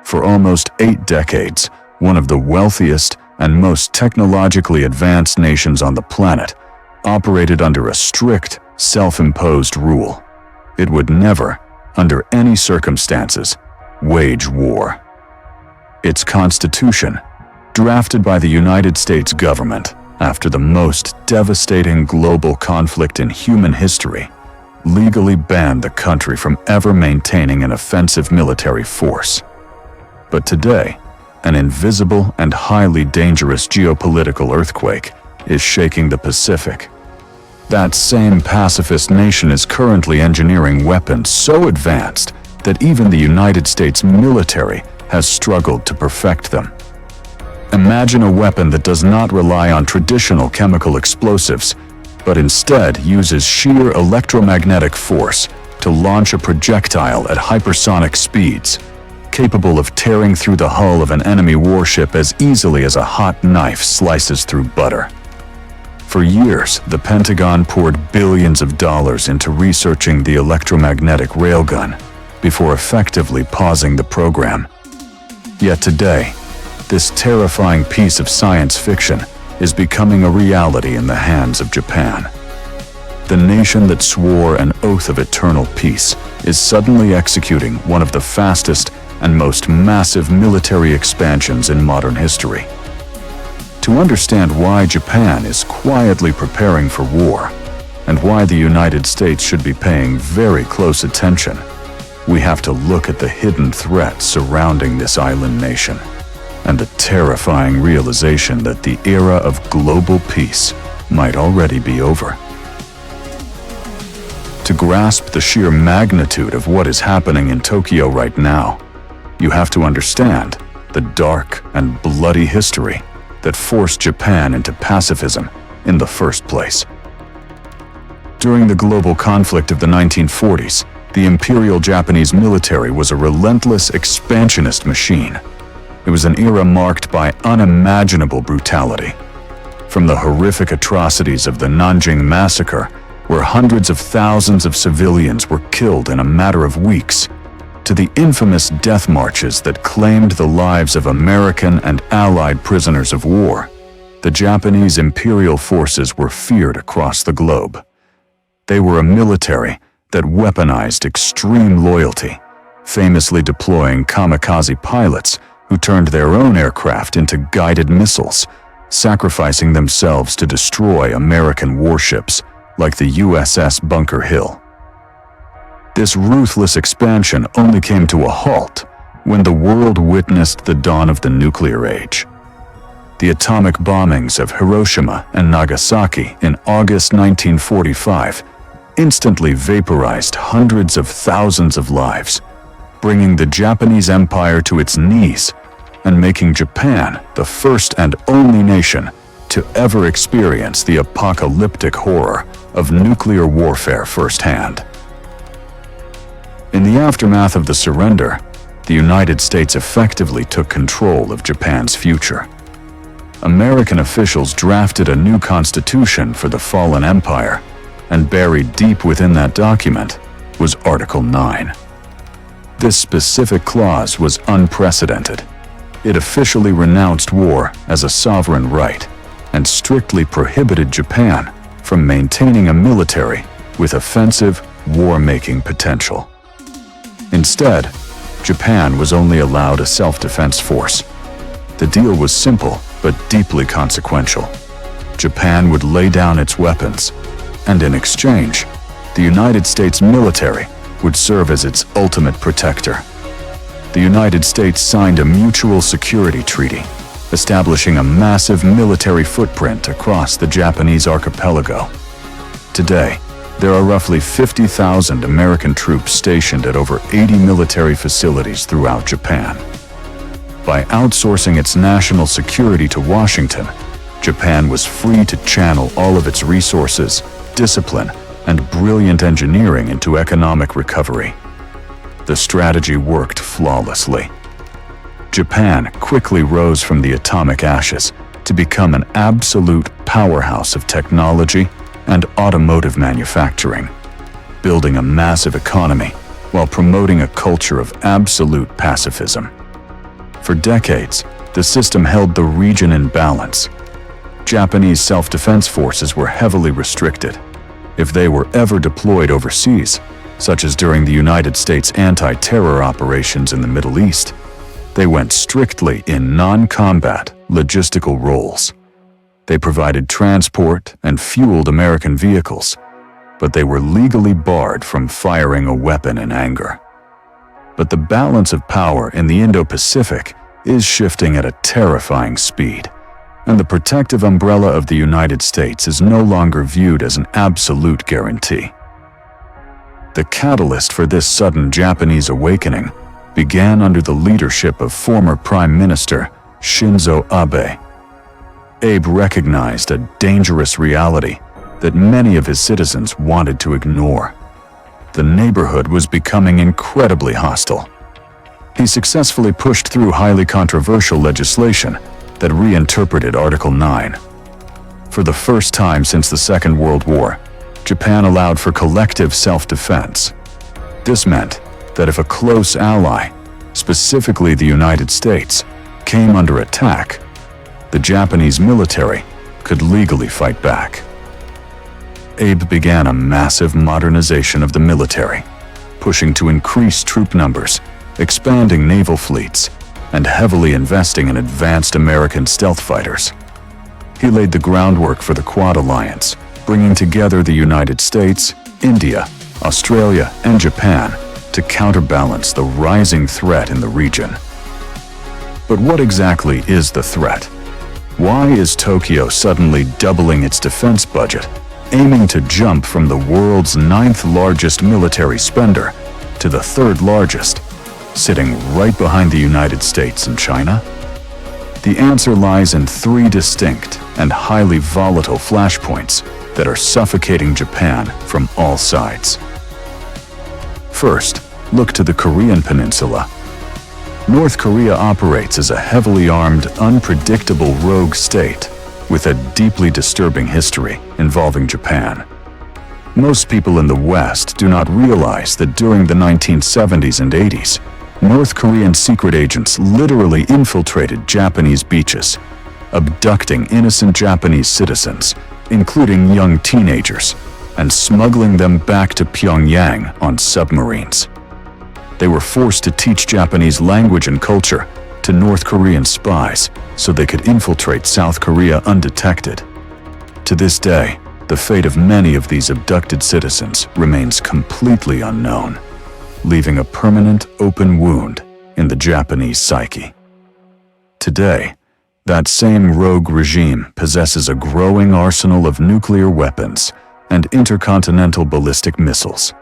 For almost 8 decades, one of the wealthiest and most technologically advanced nations on the planet operated under a strict, self-imposed rule. It would never, under any circumstances, wage war. Its constitution, drafted by the United States government after the most devastating global conflict in human history, legally banned the country from ever maintaining an offensive military force. But today, an invisible and highly dangerous geopolitical earthquake is shaking the Pacific. That same pacifist nation is currently engineering weapons so advanced that even the United States military has struggled to perfect them. Imagine a weapon that does not rely on traditional chemical explosives, but instead uses sheer electromagnetic force to launch a projectile at hypersonic speeds, capable of tearing through the hull of an enemy warship as easily as a hot knife slices through butter. For years, the Pentagon poured billions of dollars into researching the electromagnetic railgun before effectively pausing the program. Yet today, this terrifying piece of science fiction is becoming a reality in the hands of Japan. The nation that swore an oath of eternal peace is suddenly executing one of the fastest and most massive military expansions in modern history. To understand why Japan is quietly preparing for war, and why the United States should be paying very close attention, we have to look at the hidden threats surrounding this island nation, and the terrifying realization that the era of global peace might already be over. To grasp the sheer magnitude of what is happening in Tokyo right now, you have to understand the dark and bloody history that forced Japan into pacifism in the first place. During the global conflict of the 1940s, the Imperial Japanese military was a relentless expansionist machine. It was an era marked by unimaginable brutality. From the horrific atrocities of the Nanjing Massacre, where hundreds of thousands of civilians were killed in a matter of weeks, to the infamous death marches that claimed the lives of American and Allied prisoners of war, the Japanese imperial forces were feared across the globe. They were a military that weaponized extreme loyalty, famously deploying kamikaze pilots who turned their own aircraft into guided missiles, sacrificing themselves to destroy American warships like the USS Bunker Hill. This ruthless expansion only came to a halt when the world witnessed the dawn of the nuclear age. The atomic bombings of Hiroshima and Nagasaki in August 1945 instantly vaporized hundreds of thousands of lives, bringing the Japanese Empire to its knees and making Japan the first and only nation to ever experience the apocalyptic horror of nuclear warfare firsthand. In the aftermath of the surrender, the United States effectively took control of Japan's future. American officials drafted a new constitution for the fallen empire, and buried deep within that document was Article 9. This specific clause was unprecedented. It officially renounced war as a sovereign right and strictly prohibited Japan from maintaining a military with offensive, war-making potential. Instead, Japan was only allowed a self-defense force. The deal was simple but deeply consequential. Japan would lay down its weapons, and in exchange, the United States military would serve as its ultimate protector. The United States signed a mutual security treaty, establishing a massive military footprint across the Japanese archipelago. Today, there are roughly 50,000 American troops stationed at over 80 military facilities throughout Japan. By outsourcing its national security to Washington, Japan was free to channel all of its resources, discipline, and brilliant engineering into economic recovery. The strategy worked flawlessly. Japan quickly rose from the atomic ashes to become an absolute powerhouse of technology and automotive manufacturing, building a massive economy while promoting a culture of absolute pacifism. For decades, the system held the region in balance. Japanese self-defense forces were heavily restricted. If they were ever deployed overseas, such as during the United States anti-terror operations in the Middle East, they went strictly in non-combat, logistical roles. They provided transport and fueled American vehicles, but they were legally barred from firing a weapon in anger. But the balance of power in the Indo-Pacific is shifting at a terrifying speed, and the protective umbrella of the United States is no longer viewed as an absolute guarantee. The catalyst for this sudden Japanese awakening began under the leadership of former Prime Minister Shinzo Abe. Abe recognized a dangerous reality that many of his citizens wanted to ignore. The neighborhood was becoming incredibly hostile. He successfully pushed through highly controversial legislation that reinterpreted Article 9. For the first time since the Second World War, Japan allowed for collective self-defense. This meant that if a close ally, specifically the United States, came under attack, the Japanese military could legally fight back. Abe began a massive modernization of the military, pushing to increase troop numbers, expanding naval fleets, and heavily investing in advanced American stealth fighters. He laid the groundwork for the Quad Alliance, bringing together the United States, India, Australia, and Japan to counterbalance the rising threat in the region. But what exactly is the threat? Why is Tokyo suddenly doubling its defense budget, aiming to jump from the world's 9th largest military spender to the 3rd largest, sitting right behind the United States and China? The answer lies in 3 distinct and highly volatile flashpoints that are suffocating Japan from all sides. First, look to the Korean Peninsula. North Korea operates as a heavily armed, unpredictable rogue state with a deeply disturbing history involving Japan. Most people in the West do not realize that during the 1970s and 80s, North Korean secret agents literally infiltrated Japanese beaches, abducting innocent Japanese citizens, including young teenagers, and smuggling them back to Pyongyang on submarines. They were forced to teach Japanese language and culture to North Korean spies so they could infiltrate South Korea undetected. To this day, the fate of many of these abducted citizens remains completely unknown, leaving a permanent open wound in the Japanese psyche. Today, that same rogue regime possesses a growing arsenal of nuclear weapons and intercontinental ballistic missiles.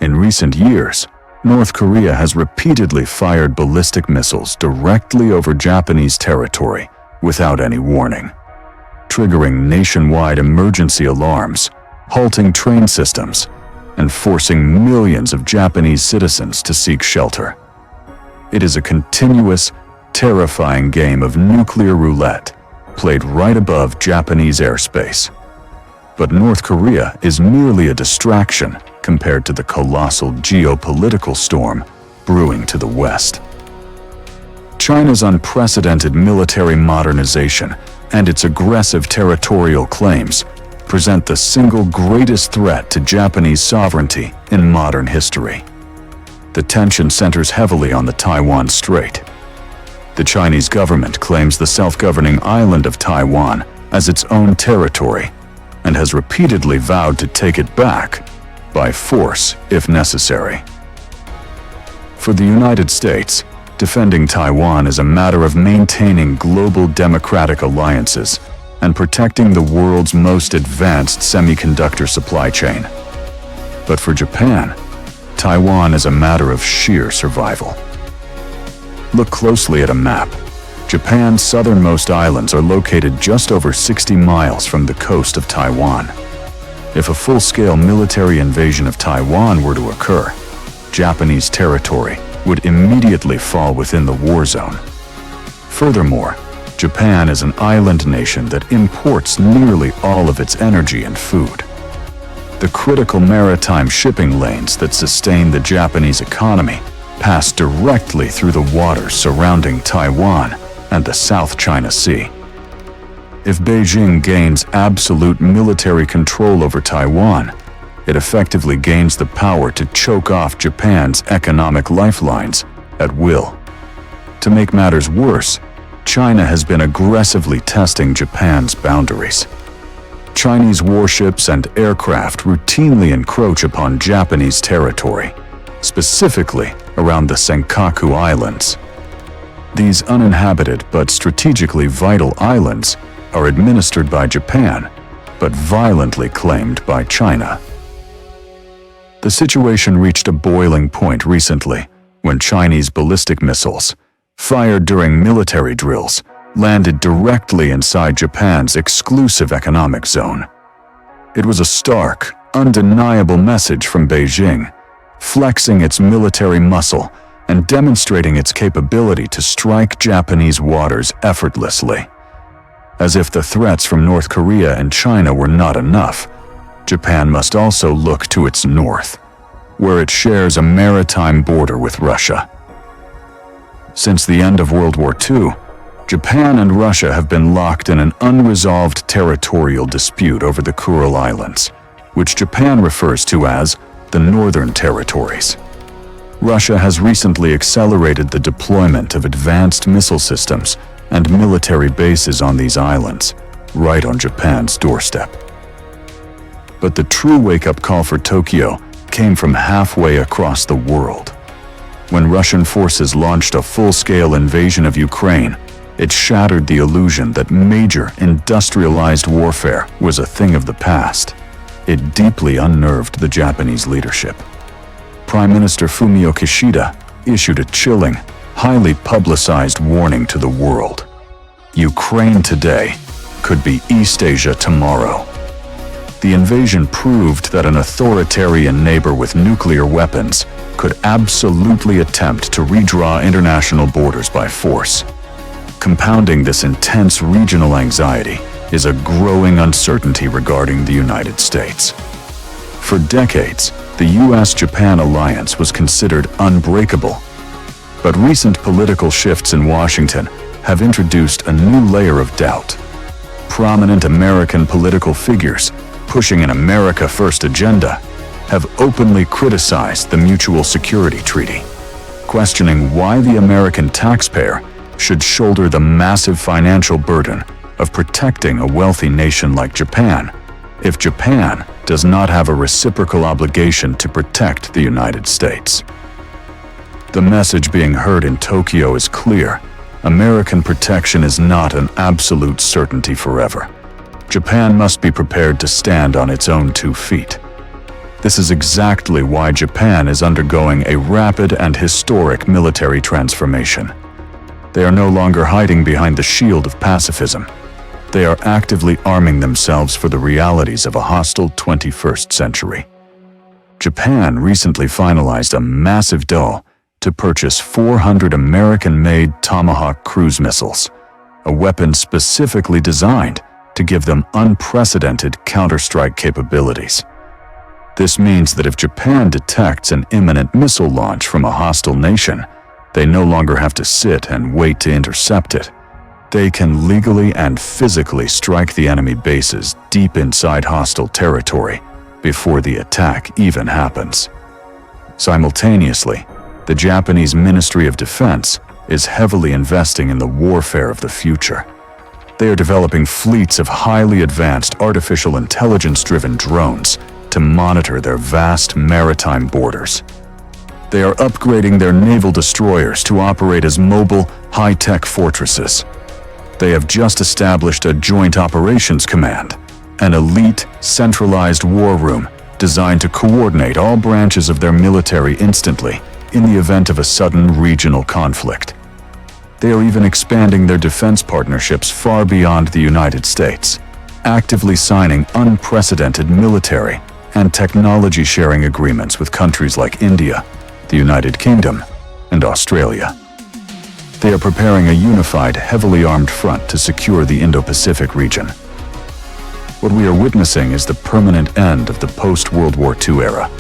In recent years, North Korea has repeatedly fired ballistic missiles directly over Japanese territory without any warning, triggering nationwide emergency alarms, halting train systems, and forcing millions of Japanese citizens to seek shelter. It is a continuous, terrifying game of nuclear roulette played right above Japanese airspace. But North Korea is merely a distraction compared to the colossal geopolitical storm brewing to the west. China's unprecedented military modernization and its aggressive territorial claims present the single greatest threat to Japanese sovereignty in modern history. The tension centers heavily on the Taiwan Strait. The Chinese government claims the self-governing island of Taiwan as its own territory and has repeatedly vowed to take it back by force if necessary. For the United States, defending Taiwan is a matter of maintaining global democratic alliances and protecting the world's most advanced semiconductor supply chain. But for Japan, Taiwan is a matter of sheer survival. Look closely at a map. Japan's southernmost islands are located just over 60 miles from the coast of Taiwan. If a full-scale military invasion of Taiwan were to occur, Japanese territory would immediately fall within the war zone. Furthermore, Japan is an island nation that imports nearly all of its energy and food. The critical maritime shipping lanes that sustain the Japanese economy pass directly through the waters surrounding Taiwan and the South China Sea. If Beijing gains absolute military control over Taiwan, it effectively gains the power to choke off Japan's economic lifelines at will. To make matters worse, China has been aggressively testing Japan's boundaries. Chinese warships and aircraft routinely encroach upon Japanese territory, specifically around the Senkaku Islands. These uninhabited but strategically vital islands are administered by Japan, but violently claimed by China. The situation reached a boiling point recently when Chinese ballistic missiles, fired during military drills, landed directly inside Japan's exclusive economic zone. It was a stark, undeniable message from Beijing, flexing its military muscle and demonstrating its capability to strike Japanese waters effortlessly. As if the threats from North Korea and China were not enough, Japan must also look to its north, where it shares a maritime border with Russia. Since the end of World War II, Japan and Russia have been locked in an unresolved territorial dispute over the Kuril Islands, which Japan refers to as the Northern Territories. Russia has recently accelerated the deployment of advanced missile systems and military bases on these islands, right on Japan's doorstep. But the true wake-up call for Tokyo came from halfway across the world. When Russian forces launched a full-scale invasion of Ukraine, it shattered the illusion that major industrialized warfare was a thing of the past. It deeply unnerved the Japanese leadership. Prime Minister Fumio Kishida issued a chilling, highly publicized warning to the world. Ukraine today could be East Asia tomorrow. The invasion proved that an authoritarian neighbor with nuclear weapons could absolutely attempt to redraw international borders by force. Compounding this intense regional anxiety is a growing uncertainty regarding the United States. For decades, the US-Japan alliance was considered unbreakable. But recent political shifts in Washington have introduced a new layer of doubt. Prominent American political figures, pushing an America First agenda, have openly criticized the Mutual Security Treaty, questioning why the American taxpayer should shoulder the massive financial burden of protecting a wealthy nation like Japan, if Japan does not have a reciprocal obligation to protect the United States. The message being heard in Tokyo is clear. American protection is not an absolute certainty forever. Japan must be prepared to stand on its own 2 feet. This is exactly why Japan is undergoing a rapid and historic military transformation. They are no longer hiding behind the shield of pacifism. They are actively arming themselves for the realities of a hostile 21st century. Japan recently finalized a massive deal to purchase 400 American-made Tomahawk cruise missiles, a weapon specifically designed to give them unprecedented counterstrike capabilities. This means that if Japan detects an imminent missile launch from a hostile nation, they no longer have to sit and wait to intercept it. They can legally and physically strike the enemy bases deep inside hostile territory before the attack even happens. Simultaneously, the Japanese Ministry of Defense is heavily investing in the warfare of the future. They are developing fleets of highly advanced artificial intelligence-driven drones to monitor their vast maritime borders. They are upgrading their naval destroyers to operate as mobile, high-tech fortresses. They have just established a Joint Operations Command, an elite, centralized war room designed to coordinate all branches of their military instantly in the event of a sudden regional conflict. They are even expanding their defense partnerships far beyond the United States, actively signing unprecedented military and technology-sharing agreements with countries like India, the United Kingdom, and Australia. They are preparing a unified, heavily armed front to secure the Indo-Pacific region. What we are witnessing is the permanent end of the post-World War II era.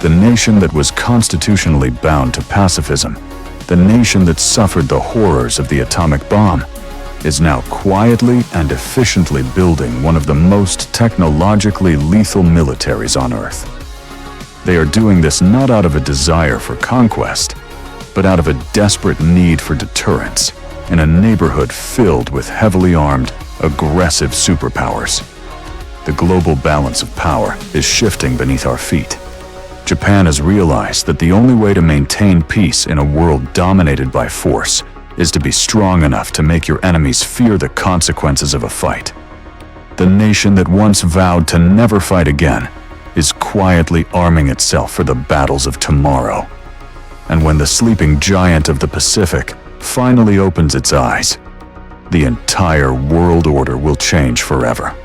The nation that was constitutionally bound to pacifism, the nation that suffered the horrors of the atomic bomb, is now quietly and efficiently building one of the most technologically lethal militaries on Earth. They are doing this not out of a desire for conquest, but out of a desperate need for deterrence in a neighborhood filled with heavily armed, aggressive superpowers. The global balance of power is shifting beneath our feet. Japan has realized that the only way to maintain peace in a world dominated by force is to be strong enough to make your enemies fear the consequences of a fight. The nation that once vowed to never fight again is quietly arming itself for the battles of tomorrow. And when the sleeping giant of the Pacific finally opens its eyes, the entire world order will change forever.